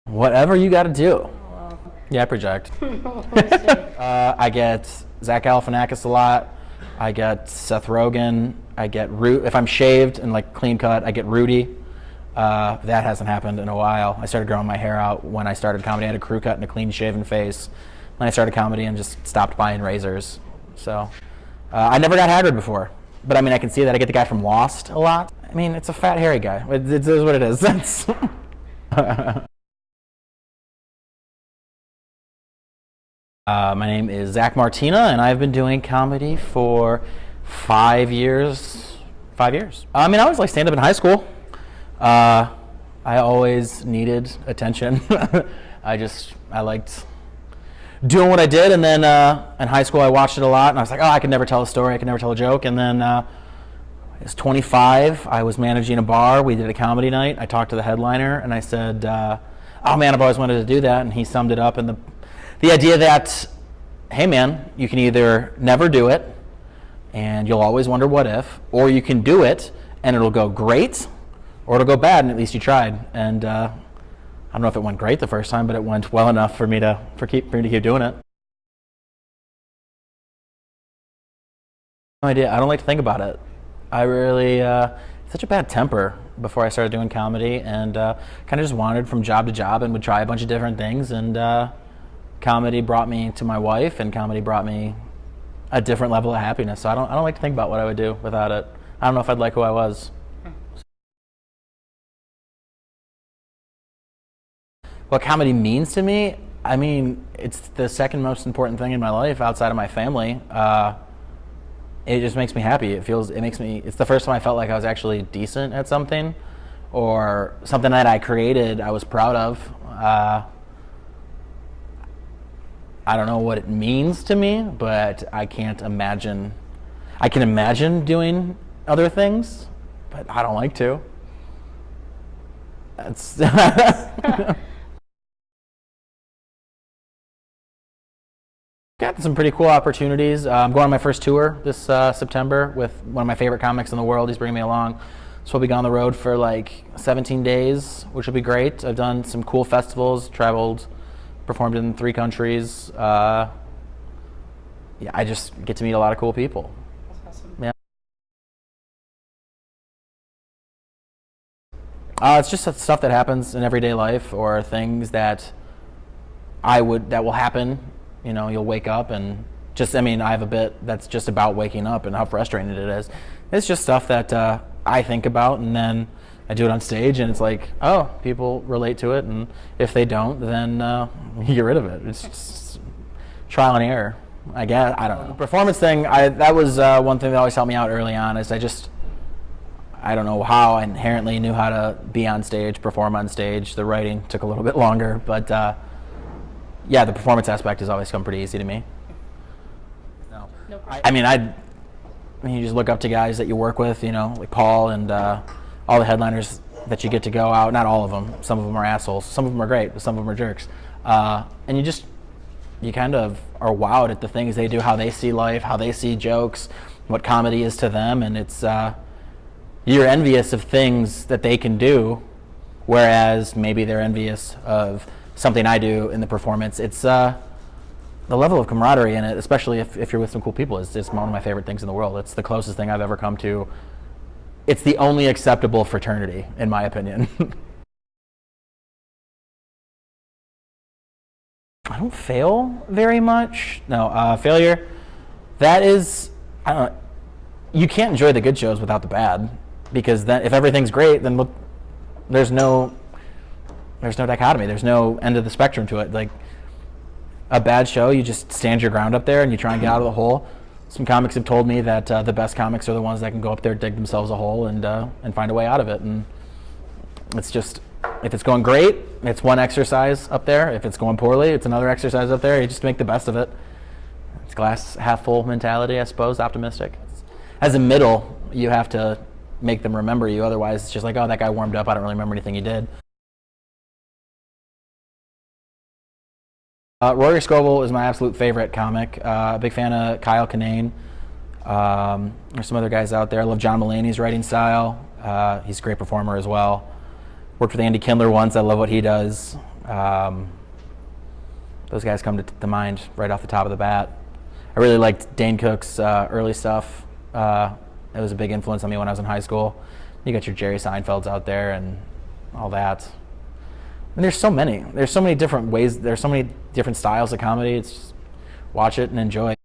Whatever you got to do. Oh, wow. Yeah, I project. Shit. I get Zach Galifianakis a lot. I get Seth Rogen. I get if I'm shaved and like clean cut, I get Rudy. That hasn't happened in a while. I started growing my hair out when I started comedy. I had a crew cut and a clean shaven face. Then I started comedy and just stopped buying razors. So I never got haggard before. But I mean, I can see that. I get the guy from Lost a lot. I mean, it's a fat, hairy guy. It is what it is. That's my name is Zach Martina, and I've been doing comedy for 5 years. 5 years. I mean, I always liked stand-up in high school. I always needed attention. I liked doing what I did, and then in high school I watched it a lot, and I was like, oh, I could never tell a story, I could never tell a joke, and then I was 25, I was managing a bar, we did a comedy night, I talked to the headliner, and I said, oh man, I've always wanted to do that, and he summed it up, and the idea that, hey man, you can either never do it, and you'll always wonder what if, or you can do it, and it'll go great, or it'll go bad, and at least you tried. And I don't know if it went great the first time, but it went well enough for me to keep doing it. No idea. I don't like to think about it. I really such a bad temper before I started doing comedy, and kind of just wandered from job to job and would try a bunch of different things. And comedy brought me to my wife, and comedy brought me a different level of happiness. So I don't like to think about what I would do without it. I don't know if I'd like who I was. What comedy means to me, I mean, it's the second most important thing in my life outside of my family. It just makes me happy. It's the first time I felt like I was actually decent at something, or something that I created I was proud of. I don't know what it means to me, but I can imagine doing other things, but I don't like to. That's got some pretty cool opportunities. I'm going on my first tour this September with one of my favorite comics in the world. He's bringing me along. So we'll be on the road for like 17 days, which will be great. I've done some cool festivals, traveled, performed in 3 countries. Yeah, I just get to meet a lot of cool people. That's awesome. Yeah. It's just stuff that happens in everyday life, or things that will happen. You know, you'll wake up and I have a bit that's just about waking up and how frustrating it is. It's just stuff that I think about, and then I do it on stage, and it's like, oh, people relate to it, and if they don't, then you get rid of it. It's just trial and error, I guess. I don't know. The performance thing, that was one thing that always helped me out early on, is I don't know how I inherently knew how to be on stage, perform on stage. The writing took a little bit longer, but yeah, the performance aspect has always come pretty easy to me. No problem. I mean, you just look up to guys that you work with, you know, like Paul and all the headliners that you get to go out. Not all of them. Some of them are assholes. Some of them are great, but some of them are jerks. And you kind of are wowed at the things they do, how they see life, how they see jokes, what comedy is to them, and it's you're envious of things that they can do, whereas maybe they're envious of something I do in the performance. It's the level of camaraderie in it, especially if you're with some cool people, is just one of my favorite things in the world. It's the closest thing I've ever come to. It's the only acceptable fraternity, in my opinion. I don't fail very much. No, failure, that is, I don't know, you can't enjoy the good shows without the bad, because then if everything's great, then look, there's no dichotomy. There's no end of the spectrum to it. Like a bad show, you just stand your ground up there and you try and get out of the hole. Some comics have told me that the best comics are the ones that can go up there, dig themselves a hole, and find a way out of it. And it's just, if it's going great, it's one exercise up there. If it's going poorly, it's another exercise up there. You just make the best of it. It's glass half full mentality, I suppose, optimistic. As a middle, you have to make them remember you. Otherwise, it's just like, oh, that guy warmed up. I don't really remember anything he did. Rory Scovel is my absolute favorite comic. Big fan of Kyle Kinane. There's some other guys out there. I love John Mulaney's writing style. He's a great performer as well. Worked with Andy Kindler once. I love what he does. Those guys come to mind right off the top of the bat. I really liked Dane Cook's early stuff. It was a big influence on me when I was in high school. You got your Jerry Seinfelds out there and all that. And there's so many. There's so many different ways. There's so many different styles of comedy. It's just watch it and enjoy.